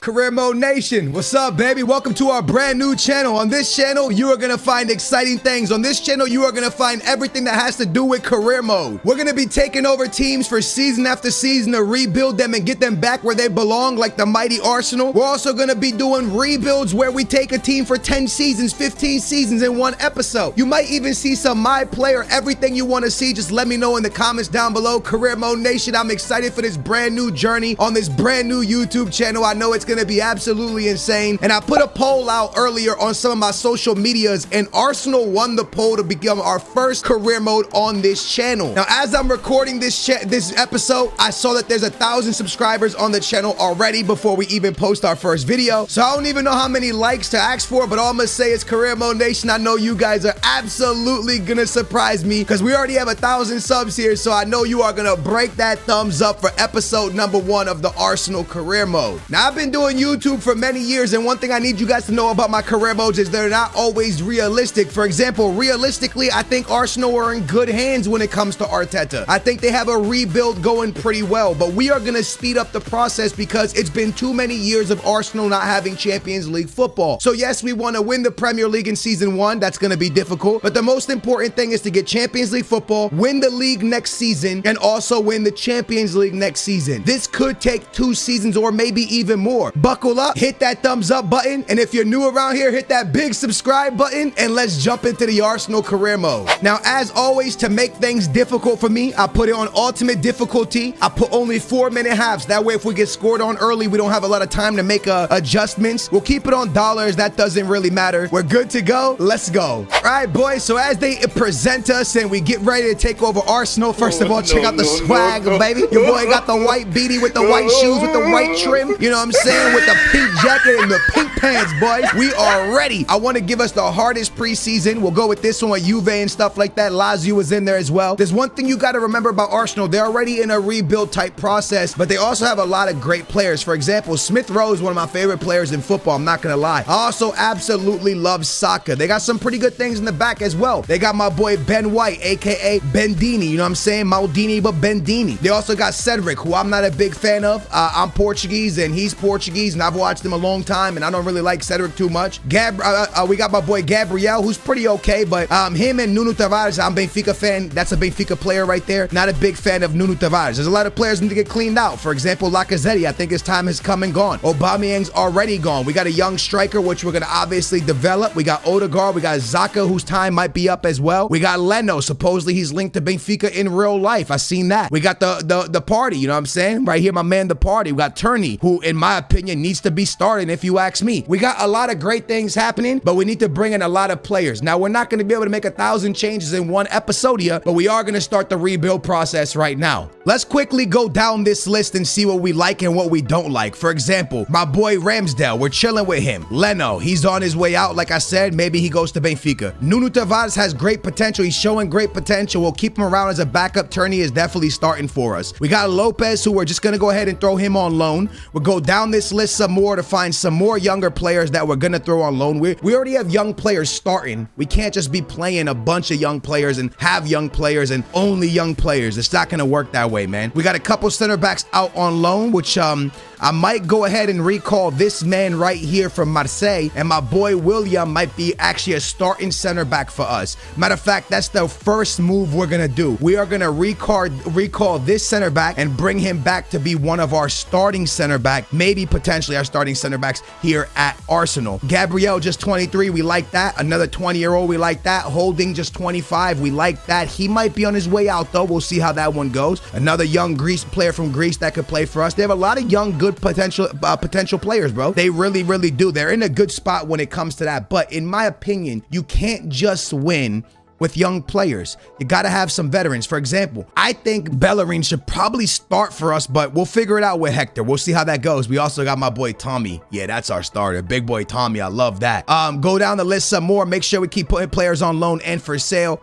Career Mode Nation, what's up, baby? Welcome to our brand new channel. On this channel, you are gonna find exciting things. On this channel, you are gonna find everything that has to do with career mode. We're gonna be taking over teams for season after season to rebuild them and get them back where they belong, like the mighty Arsenal. We're also gonna be doing rebuilds where we take a team for 10 seasons, 15 seasons in one episode. You might even see some my player, everything you wanna see. Just let me know in the comments down below. Career Mode Nation, I'm excited for this brand new journey on this brand new YouTube channel. I know it's gonna be absolutely insane, and I put a poll out earlier on some of my social medias, and Arsenal won the poll to become our first career mode on this channel. Now, as I'm recording this episode, I saw that there's 1,000 subscribers on the channel already before we even post our first video. So I don't even know how many likes to ask for, but all I'm gonna say is Career Mode Nation, I know you guys are absolutely gonna surprise me because we already have 1,000 subs here, so I know you are gonna break that thumbs up for episode number 1 of the Arsenal career mode. Now, I've been doing YouTube for many years, and one thing I need you guys to know about my career modes is they're not always realistic. For example, realistically, I think Arsenal are in good hands when it comes to Arteta. I think they have a rebuild going pretty well, but we are going to speed up the process because it's been too many years of Arsenal not having Champions League football. So yes, we want to win the Premier League in season 1. That's going to be difficult, but the most important thing is to get Champions League football, win the league next season, and also win the Champions League next season. This could take 2 seasons or maybe even more. Buckle up, hit that thumbs up button, and if you're new around here, hit that big subscribe button, and let's jump into the Arsenal career mode. Now, as always, to make things difficult for me, I put it on ultimate difficulty. I put only 4-minute halves. That way, if we get scored on early, we don't have a lot of time to make adjustments. We'll keep it on dollars. That doesn't really matter. We're good to go. Let's go. All right, boys. So as they present us and we get ready to take over Arsenal, first of all, check out the swag, baby. Your boy got the white beanie with the white shoes with the white trim. You know what I'm saying? With the pink jacket and the pink pants, boys. We are ready. I want to give us the hardest preseason. We'll go with this one with Juve and stuff like that. Lazio was in there as well. There's one thing you got to remember about Arsenal. They're already in a rebuild type process, but they also have a lot of great players. For example, Smith Rowe is one of my favorite players in football. I'm not going to lie. I also absolutely love Saka. They got some pretty good things in the back as well. They got my boy Ben White, aka Bendini. You know what I'm saying? Maldini, but Bendini. They also got Cedric, who I'm not a big fan of. I'm Portuguese and he's Portuguese, and I've watched him a long time, and I don't really like Cedric too much. We got my boy Gabriel, who's pretty okay, but him and Nuno Tavares, I'm a Benfica fan. That's a Benfica player right there. Not a big fan of Nuno Tavares. There's a lot of players need to get cleaned out. For example, Lacazette, I think his time has come and gone. Aubameyang's already gone. We got a young striker, which we're going to obviously develop. We got Odegaard. We got Xhaka, whose time might be up as well. We got Leno. Supposedly he's linked to Benfica in real life. I seen that. We got the party, you know what I'm saying? Right here, my man, the party. We got Turney, who in my opinion needs to be starting if you ask me. We got a lot of great things happening, but we need to bring in a lot of players. Now, we're not going to be able to make 1,000 changes in one episode here, but we are going to start the rebuild process right now. Let's quickly go down this list and see what we like and what we don't like. For example, my boy Ramsdale, we're chilling with him. Leno, he's on his way out. Like I said, maybe he goes to Benfica. Nuno Tavares has great potential. He's showing great potential. We'll keep him around as a backup. Turney is definitely starting for us. We got Lopez, who we're just going to go ahead and throw him on loan. We'll go down this list some more to find some more younger players that we're going to throw on loan. We already have young players starting. We can't just be playing a bunch of young players and have young players and only young players. It's not going to work that way, man. We got a couple center backs out on loan, which I might go ahead and recall this man right here from Marseille, and my boy William might be actually a starting center back for us. Matter of fact, that's the first move we're going to do. We are going to recall this center back and bring him back to be one of our starting center back, maybe potentially our starting center backs here at Arsenal. Gabriel, just 23, we like that. Another 20-year-old, we like that. Holding, just 25, we like that. He might be on his way out, though. We'll see how that one goes. Another young player from Greece that could play for us. They have a lot of young, good potential players, bro. They really do. They're in a good spot when it comes to that. But in my opinion, you can't just win with young players. You got to have some veterans. For example, I think Bellerin should probably start for us, but we'll figure it out with Hector. We'll see how that goes. We also got my boy Tommy. Yeah, that's our starter. Big boy Tommy. I love that. Go down the list some more. Make sure we keep putting players on loan and for sale.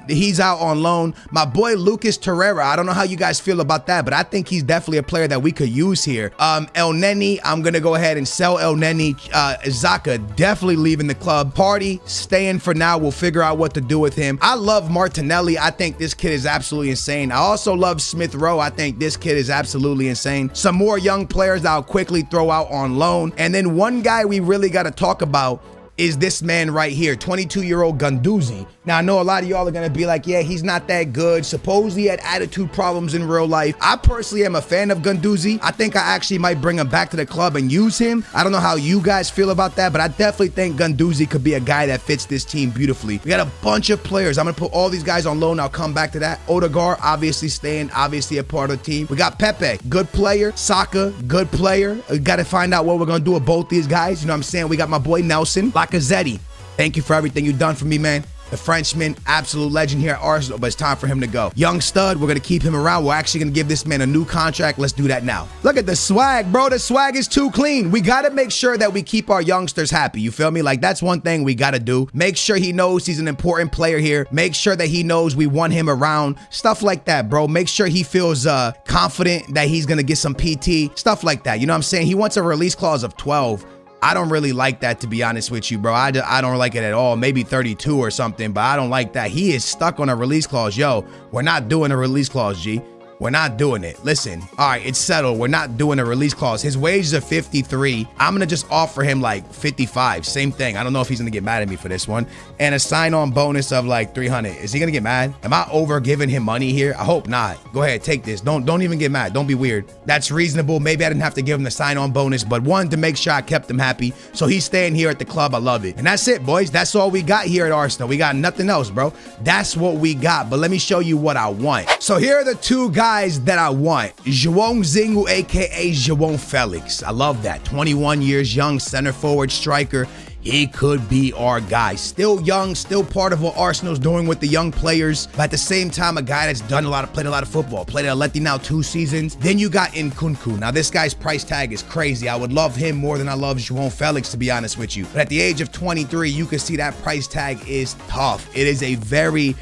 He's out on loan. My boy Lucas Torreira. I don't know how you guys feel about that, but I think he's definitely a player that we could use here. El Neni, I'm going to go ahead and sell El Neni. Xhaka, definitely leaving the club. Party, staying for now. We'll figure out what to do with with him. I love Martinelli. I think this kid is absolutely insane. I also love Smith Rowe. I think this kid is absolutely insane. Some more young players I'll quickly throw out on loan. And then one guy we really got to talk about is this man right here, 22-year-old Guendouzi. Now, I know a lot of y'all are going to be like, yeah, he's not that good. Supposedly he had attitude problems in real life. I personally am a fan of Guendouzi. I think I actually might bring him back to the club and use him. I don't know how you guys feel about that, but I definitely think Guendouzi could be a guy that fits this team beautifully. We got a bunch of players. I'm going to put all these guys on loan. I'll come back to that. Odegaard, obviously staying, obviously a part of the team. We got Pepe, good player. Saka, good player. We got to find out what we're going to do with both these guys. You know what I'm saying? We got my boy Nelson. Lacazette, thank you for everything you've done for me, man. The Frenchman, absolute legend here at Arsenal, but it's time for him to go. Young stud, we're going to keep him around. We're actually going to give this man a new contract. Let's do that now. Look at the swag, bro. The swag is too clean. We got to make sure that we keep our youngsters happy. You feel me? Like, that's one thing we got to do. Make sure he knows he's an important player here. Make sure that he knows we want him around. Stuff like that, bro. Make sure he feels confident that he's going to get some PT. Stuff like that. You know what I'm saying? He wants a release clause of 12. I don't really like that, to be honest with you, bro. I don't like it at all. Maybe 32 or something, but I don't like that. He is stuck on a release clause. Yo, we're not doing a release clause, G. We're not doing it. Listen, all right, it's settled. We're not doing a release clause. His wages are 53. I'm going to just offer him like 55. Same thing. I don't know if he's going to get mad at me for this one. And a sign-on bonus of like 300. Is he going to get mad? Am I over giving him money here? I hope not. Go ahead, take this. Don't even get mad. Don't be weird. That's reasonable. Maybe I didn't have to give him the sign-on bonus, but wanted to make sure I kept him happy. So he's staying here at the club. I love it. And that's it, boys. That's all we got here at Arsenal. We got nothing else, bro. That's what we got. But let me show you what I want. So here are the two guys that I want. João Zingu, aka João Felix. I love that. 21 years young, center forward striker. He could be our guy. Still young, still part of what Arsenal's doing with the young players, but at the same time, a guy that's played a lot of football. Played at Atleti now 2 seasons. Then you got Nkunku. Now this guy's price tag is crazy. I would love him more than I love João Felix, to be honest with you. But at the age of 23, you can see that price tag is tough. It is a very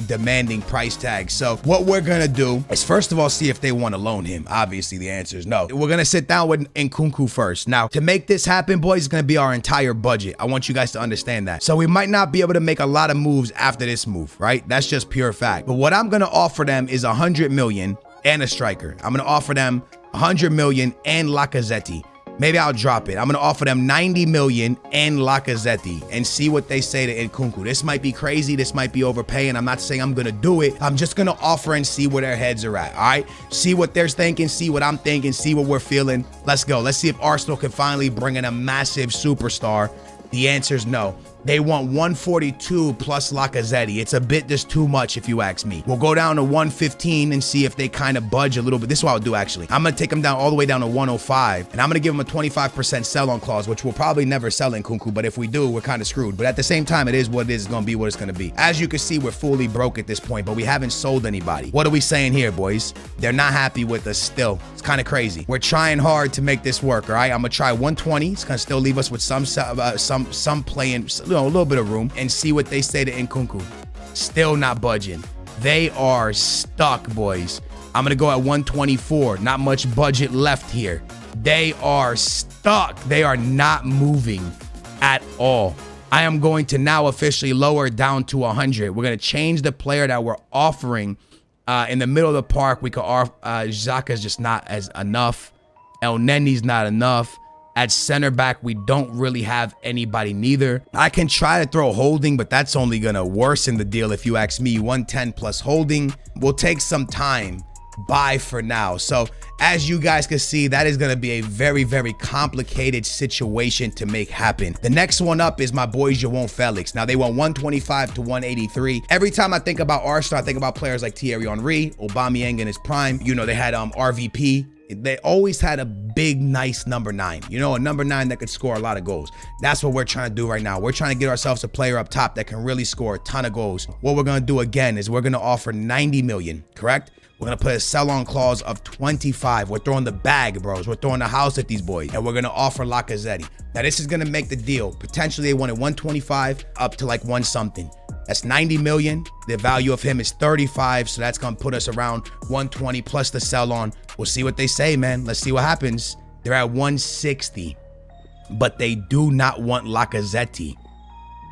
demanding price tag. So what we're gonna do is first of all see if they want to loan him. Obviously the answer is no. We're gonna sit down with Nkunku first. Now to make this happen, boys, it's gonna be our entire budget. I want you guys to understand that. So we might not be able to make a lot of moves after this move, right? That's just pure fact. But what I'm gonna offer them is 100 million and a striker. I'm gonna offer them 100 million and Lacazette. Maybe I'll drop it. I'm going to offer them 90 million and Lacazette and see what they say to Nkunku. This might be crazy. This might be overpaying. I'm not saying I'm going to do it. I'm just going to offer and see where their heads are at. All right. See what they're thinking. See what I'm thinking. See what we're feeling. Let's go. Let's see if Arsenal can finally bring in a massive superstar. The answer is no. They want 142 plus Lacazette. It's a bit just too much if you ask me. We'll go down to 115 and see if they kind of budge a little bit. This is what I'll do actually. I'm going to take them down all the way down to 105 and I'm going to give them a 25% sell-on clause, which we'll probably never sell in Nkunku, but if we do, we're kind of screwed. But at the same time, it is what it is. It's going to be what it's going to be. As you can see, we're fully broke at this point, but we haven't sold anybody. What are we saying here, boys? They're not happy with us still. It's kind of crazy. We're trying hard to make this work, all right? I'm going to try 120. It's going to still leave us with some playing, a little bit of room, and see what they say to Nkunku. Still not budging. They are stuck, boys. I'm gonna go at 124. Not much budget left here. They are stuck. They are not moving at all. I am going to now officially lower it down to 100. We're gonna change the player that we're offering in the middle of the park. We could offer Xhaka's just not as enough. El Nenny's not enough. At center back, we don't really have anybody neither. I can try to throw Holding, but that's only going to worsen the deal if you ask me. 110 plus Holding will take some time. Buy for now. So as you guys can see, that is going to be a very complicated situation to make happen. The next one up is my boy João Felix. Now they want 125 to 183. Every time I think about Arsenal, I think about players like Thierry Henry, Aubameyang in his prime. You know, they had RVP. They always had a big, nice number 9. You know, a number 9 that could score a lot of goals. That's what we're trying to do right now. We're trying to get ourselves a player up top that can really score a ton of goals. What we're going to do again is we're going to offer 90 million, correct? We're going to put a sell-on clause of 25. We're throwing the bag, bros. We're throwing the house at these boys. And we're going to offer Lacazette. Now, this is going to make the deal. Potentially, they wanted 125 up to like 1 something. That's 90 million. The value of him is 35. So that's going to put us around 120 plus the sell on. We'll see what they say, man. Let's see what happens. They're at 160, but they do not want Lacazette.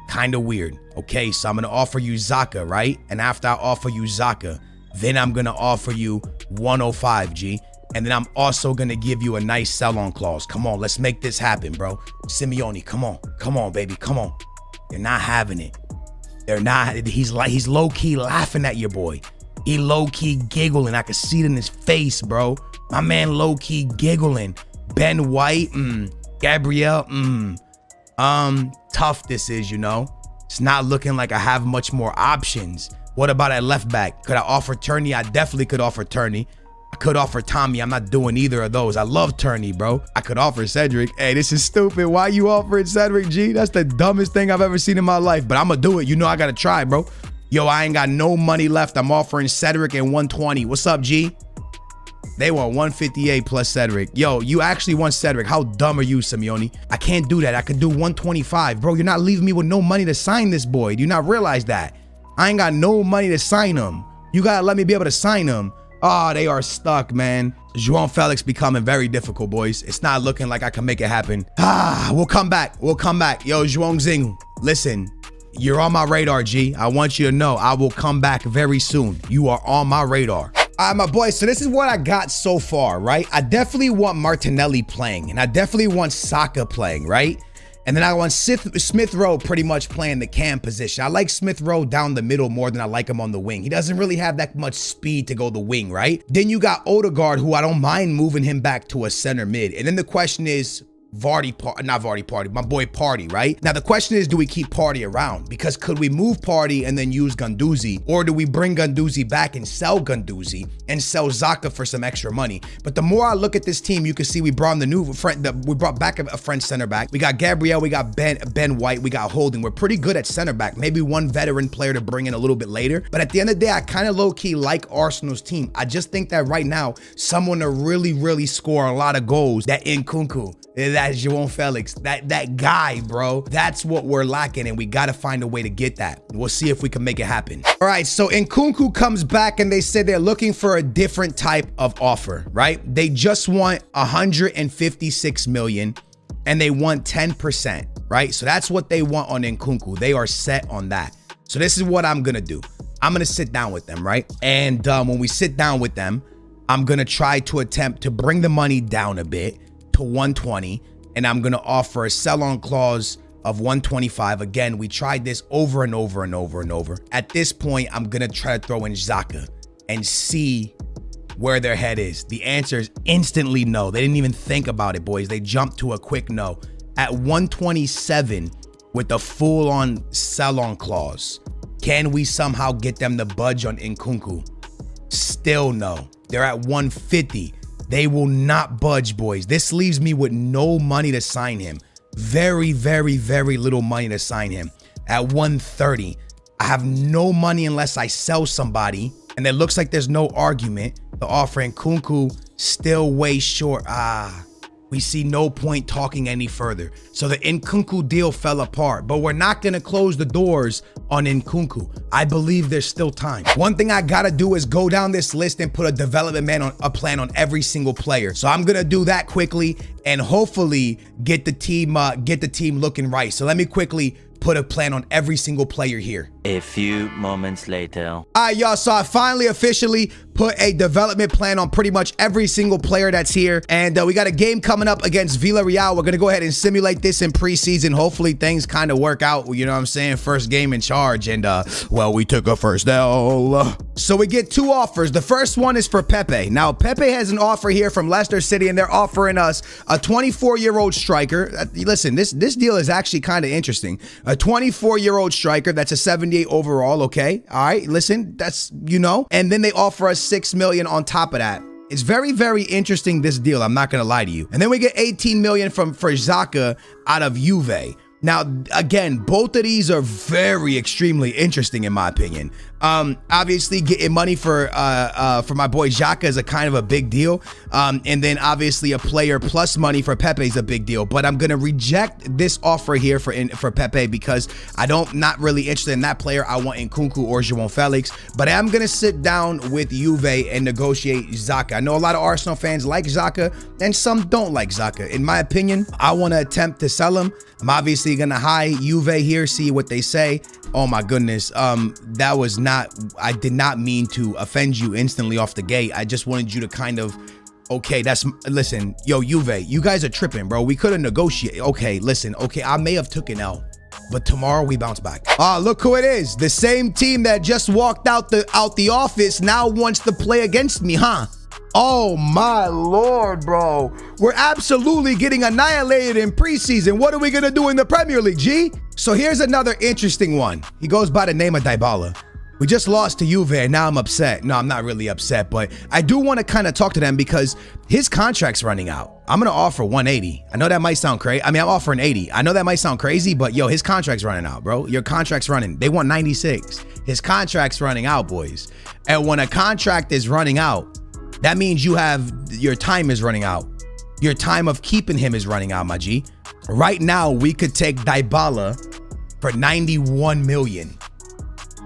Kind of weird. Okay, so I'm going to offer you Xhaka, right? And after I offer you Xhaka, then I'm going to offer you 105, G. And then I'm also going to give you a nice sell-on clause. Come on, let's make this happen, bro. Simeone, come on. Come on, baby. Come on. They're not having it. They're not. He's low-key laughing at your boy. He low-key giggling. I can see it in his face, bro. My man low-key giggling. Ben White, Gabriel, tough this is, you know. It's not looking like I have much more options. What about at left back? Could I offer Turney? I definitely could offer Turney. I could offer Tommy. I'm not doing either of those. I love Turney, bro. I could offer Cedric. Hey, this is stupid. Why you offering Cedric, G? That's the dumbest thing I've ever seen in my life. But I'm going to do it. You know I got to try, bro. Yo, I ain't got no money left. I'm offering Cedric and 120. What's up, G? They want 158 plus Cedric. Yo, you actually want Cedric. How dumb are you, Simeone? I can't do that. I could do 125. Bro, you're not leaving me with no money to sign this boy. Do you not realize that? I ain't got no money to sign him. You got to let me be able to sign him. Oh, they are stuck, man. João Felix becoming very difficult, boys. It's not looking like I can make it happen. We'll come back. We'll come back. Yo, João Zinho, listen. You're on my radar, G. I want you to know I will come back very soon. You are on my radar. All right, my boys, so this is what I got so far, right? I definitely want Martinelli playing, and I definitely want Saka playing, right? And then I want Smith Rowe pretty much playing the cam position. I like Smith Rowe down the middle more than I like him on the wing. He doesn't really have that much speed to go the wing, right? Then you got Odegaard, who I don't mind moving him back to a center mid. And then the question is, my boy Partey, right? Now the question is, do we keep Partey around? Because could we move Partey and then use Guendouzi, or do we bring Guendouzi back and sell Guendouzi and sell Xhaka for some extra money? But the more I look at this team, you can see we brought back a French center back. We got Gabriel, we got Ben White, we got Holding. We're pretty good at center back. Maybe one veteran player to bring in a little bit later. But at the end of the day, I kind of low-key like Arsenal's team. I just think that right now, someone to really score a lot of goals, that Nkunku, that João Felix, that guy, bro. That's what we're lacking, and we got to find a way to get that. We'll see if we can make it happen. All right, so Nkunku comes back, and they said they're looking for a different type of offer, right? They just want 156 million, and they want 10%, right? So that's what they want on Nkunku. They are set on that. So this is what I'm going to do. I'm going to sit down with them, right? And when we sit down with them, I'm going to try to attempt to bring the money down a bit to 120, and I'm going to offer a sell-on clause of 125. Again, we tried this over and over and over and over. At this point, I'm going to try to throw in Xhaka and see where their head is. The answer is instantly no. They didn't even think about it, boys. They jumped to a quick no. At 127 with the full-on sell-on clause, can we somehow get them to budge on Nkunku? Still no. They're at 150. They will not budge, boys. This leaves me with no money to sign him. Very little money to sign him. At 130, I have no money unless I sell somebody. And it looks like there's no argument. The offer in Nkunku still way short. We see no point talking any further. So the Nkunku deal fell apart, but we're not going to close the doors on Nkunku. I believe there's still time. One thing I got to do is go down this list and put a development plan on every single player. So I'm going to do that quickly and hopefully get the team looking right. So let me quickly put a plan on every single player here. A few moments later. All right, y'all, so I finally officially put a development plan on pretty much every single player that's here. And we got a game coming up against Villarreal. We're going to go ahead and simulate this in preseason. Hopefully things kind of work out, you know what I'm saying? First game in charge. And, well, we took a first L. So we get two offers. The first one is for Pepe. Now, Pepe has an offer here from Leicester City, and they're offering us a 24-year-old striker. Listen, this deal is actually kind of interesting. A 24-year-old striker that's a 78 overall, okay? All right, listen, that's, you know. And then they offer us 6 million on top of that. It's very interesting, this deal. I'm not going to lie to you. And then we get 18 million for Xhaka out of Juve. Now, again, both of these are extremely interesting in my opinion. Obviously getting money for my boy Xhaka is a kind of a big deal. And then obviously a player plus money for Pepe is a big deal. But I'm gonna reject this offer here for Pepe because not really interested in that player. I want Nkunku or João Felix. But I'm gonna sit down with Juve and negotiate Xhaka. I know a lot of Arsenal fans like Xhaka and some don't like Xhaka. In my opinion, I want to attempt to sell him. I'm obviously gonna hi Juve here, see what they say. Oh my goodness, I did not mean to offend you instantly off the gate. I just wanted you to kind of, okay, listen, yo, Juve, you guys are tripping, bro. We could have negotiated. Okay, listen, okay, I may have took an L, but tomorrow we bounce back. Look who it is. The same team that just walked out the office now wants to play against me, huh? Oh my Lord, bro. We're absolutely getting annihilated in preseason. What are we gonna do in the Premier League, G? So here's another interesting one. He goes by the name of Dybala. We just lost to Juve and now I'm upset. No, I'm not really upset, but I do want to kind of talk to them because his contract's running out. I'm going to offer 180. I know that might sound crazy. I mean, I'm offering 80. I know that might sound crazy, but yo, his contract's running out, bro. Your contract's running. They want 96. His contract's running out, boys. And when a contract is running out, that means your time is running out. Your time of keeping him is running out, my G. Right now, we could take Dybala for 91 million.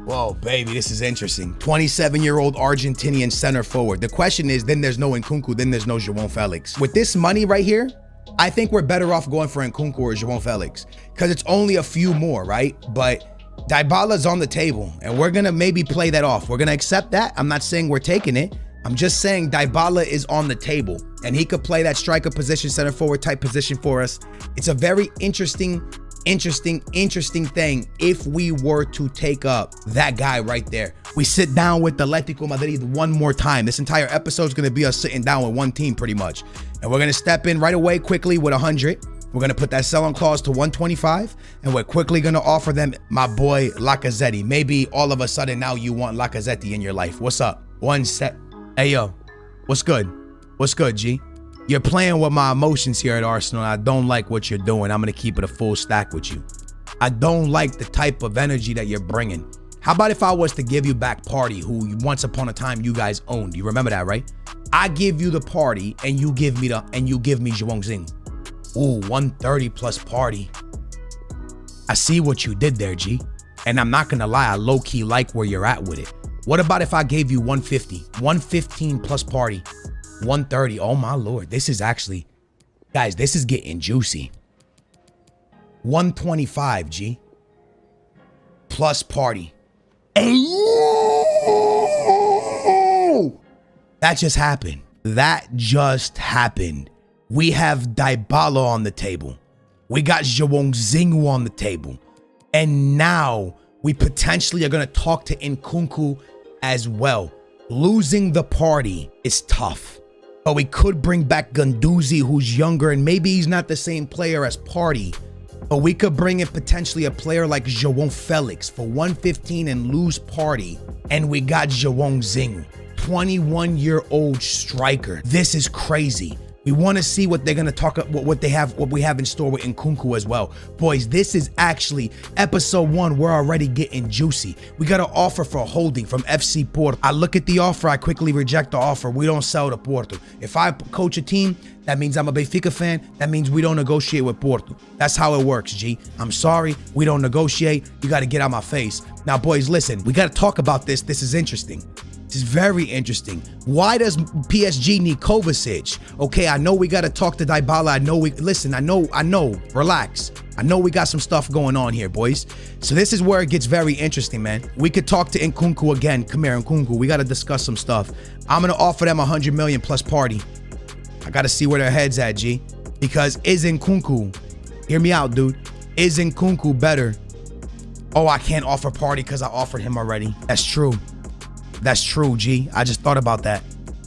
Whoa, baby, this is interesting. 27-year-old Argentinian center forward. The question is, then there's no Nkunku, then there's no João Felix. With this money right here, I think we're better off going for Nkunku or João Felix because it's only a few more, right? But Dybala's on the table, and we're going to maybe play that off. We're going to accept that. I'm not saying we're taking it. I'm just saying Dybala is on the table, and he could play that striker position, center forward type position for us. It's a very interesting thing if we were to take up that guy right there. We sit down with Atletico Madrid one more time. This entire episode is going to be us sitting down with one team pretty much. And we're going to step in right away quickly with 100. We're going to put that sell-on clause to 125. And we're quickly going to offer them my boy Lacazette. Maybe all of a sudden now you want Lacazette in your life. What's up? One set. Hey, yo. What's good? What's good, G? You're playing with my emotions here at Arsenal. I don't like what you're doing. I'm going to keep it a full stack with you. I don't like the type of energy that you're bringing. How about if I was to give you back Party, who once upon a time you guys owned? You remember that, right? I give you the Party and you give me Zhuang Zing. Ooh, 130 plus Party. I see what you did there, G. And I'm not going to lie, I low-key like where you're at with it. What about if I gave you 150? 115 plus Party. 130. Oh my Lord. This is actually, guys, this is getting juicy. 125, G. Plus Party. Oh! That just happened. That just happened. We have Dybala on the table. We got Zhuang Zing on the table. And now we potentially are going to talk to Nkunku as well. Losing the Party is tough. But we could bring back Guendouzi, who's younger, and maybe he's not the same player as Party. But we could bring in potentially a player like João Felix for 115 and lose Party. And we got Zhuang Zing, 21-year-old striker. This is crazy. We want to see what they're going to talk about, what we have in store with Nkunku as well. Boys, this is actually episode 1. We're already getting juicy. We got an offer for holding from FC Porto. I look at the offer. I quickly reject the offer. We don't sell to Porto. If I coach a team, that means I'm a Benfica fan. That means we don't negotiate with Porto. That's how it works, G. I'm sorry. We don't negotiate. You got to get out my face. Now, boys, listen. We got to talk about this. This is interesting. This is very interesting. Why does PSG need Kovacic? Okay, I know we got to talk to Dybala. I know I know. Relax. I know we got some stuff going on here, boys. So this is where it gets very interesting, man. We could talk to Nkunku again. Come here, Nkunku. We got to discuss some stuff. I'm going to offer them 100 million plus Party. I got to see where their head's at, G. Because is Nkunku, hear me out, dude. Is Nkunku better? Oh, I can't offer Party because I offered him already. That's true. That's true, G. I just thought about that.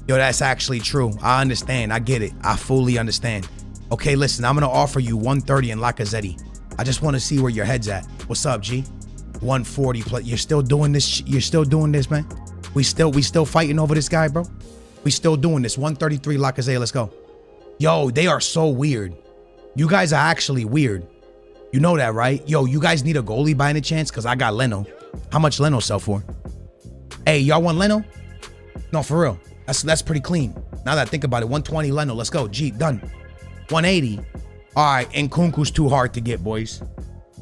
Yo, that's actually true. I understand. I get it. I fully understand. Okay, listen, I'm going to offer you 130 in Lacazette. I just want to see where your head's at. What's up, G? 140 plus. You're still doing this? You're still doing this, man? We still fighting over this guy, bro? We still doing this. 133 Lacazette. Let's go. Yo, they are so weird. You guys are actually weird. You know that, right? Yo, you guys need a goalie by any chance? Because I got Leno. How much Leno sell for? Hey, y'all want Leno? No, for real. That's pretty clean. Now that I think about it, 120 Leno. Let's go. G, done. 180. All right, and Nkunku's too hard to get, boys.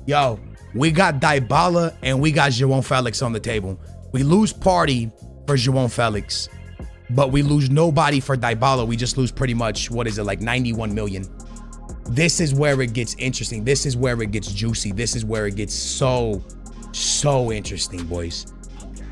Yo, we got Dybala and we got João Felix on the table. We lose Party for João Felix, but we lose nobody for Dybala. We just lose pretty much, what is it, like 91 million. This is where it gets interesting. This is where it gets juicy. This is where it gets so interesting, boys.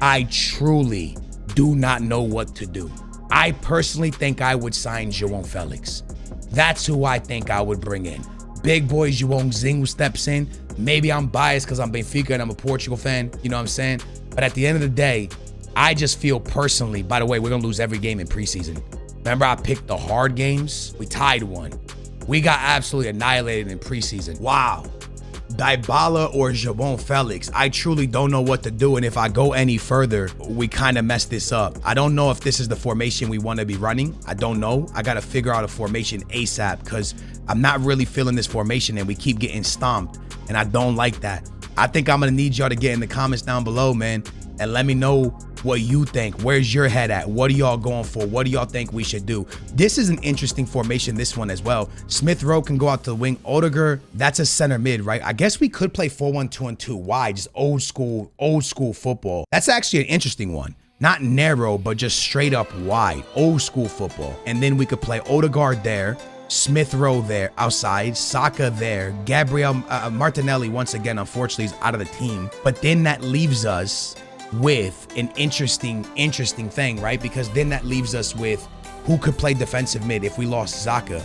I truly do not know what to do. I personally think I would sign João Felix. That's who I think I would bring in. Big boy João Zinho steps in. Maybe I'm biased because I'm Benfica and I'm a Portugal fan. You know what I'm saying? But at the end of the day, I just feel personally, by the way, we're going to lose every game in preseason. Remember, I picked the hard games? We tied one. We got absolutely annihilated in preseason. Wow. Dybala or João Felix, I truly don't know what to do. And if I go any further, we kind of mess this up. I don't know if this is the formation we want to be running. I don't know. I got to figure out a formation ASAP because I'm not really feeling this formation and we keep getting stomped. And I don't like that. I think I'm going to need y'all to get in the comments down below, man, and let me know what you think. Where's your head at? What are y'all going for? What do y'all think we should do? This is an interesting formation, this one as well. Smith Rowe can go out to the wing. Odegaard, that's a center mid, right? I guess we could play 4-1-2-2 wide, just old school football. That's actually an interesting one. Not narrow, but just straight up wide, old school football. And then we could play Odegaard there, Smith Rowe there outside, Saka there, Gabriel Martinelli once again unfortunately is out of the team. But then that leaves us with an interesting thing, right? Because then that leaves us with who could play defensive mid if we lost Xhaka.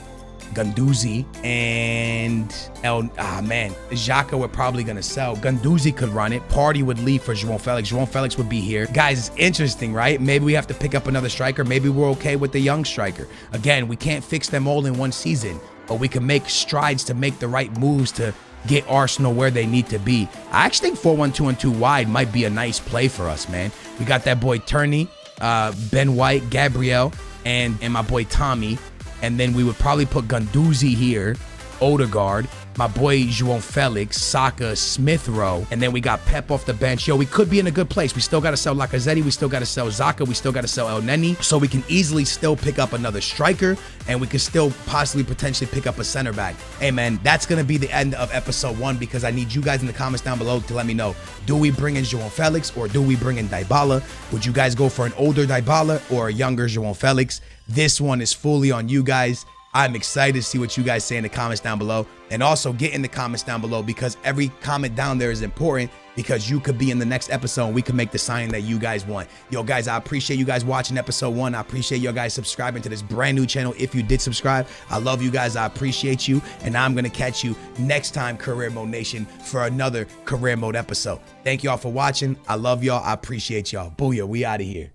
Guendouzi and Xhaka we're probably gonna sell. Guendouzi could run it. Party would leave for João Felix. João Felix would be here. Guys, it's interesting, right? Maybe we have to pick up another striker. Maybe we're okay with the young striker. Again, we can't fix them all in one season, but we can make strides to make the right moves to get Arsenal where they need to be. I actually think 4-1-2-2 wide might be a nice play for us, man. We got that boy Turney, Ben White, Gabriel, and my boy Tommy. And then we would probably put Guendouzi here, Odegaard, my boy João Felix, Saka, Smith Rowe, and then we got Pep off the bench. Yo, we could be in a good place. We still got to sell Lacazette. We still got to sell Xhaka. We still got to sell El Neni. So we can easily still pick up another striker, and we can still possibly potentially pick up a center back. Hey, man, that's going to be the end of episode 1 because I need you guys in the comments down below to let me know. Do we bring in João Felix or do we bring in Dybala? Would you guys go for an older Dybala or a younger João Felix? This one is fully on you guys. I'm excited to see what you guys say in the comments down below. And also get in the comments down below because every comment down there is important because you could be in the next episode and we can make the signing that you guys want. Yo, guys, I appreciate you guys watching episode 1. I appreciate you guys subscribing to this brand new channel. If you did subscribe, I love you guys. I appreciate you. And I'm going to catch you next time, Career Mode Nation, for another Career Mode episode. Thank y'all for watching. I love y'all. I appreciate y'all. Booyah. We out of here.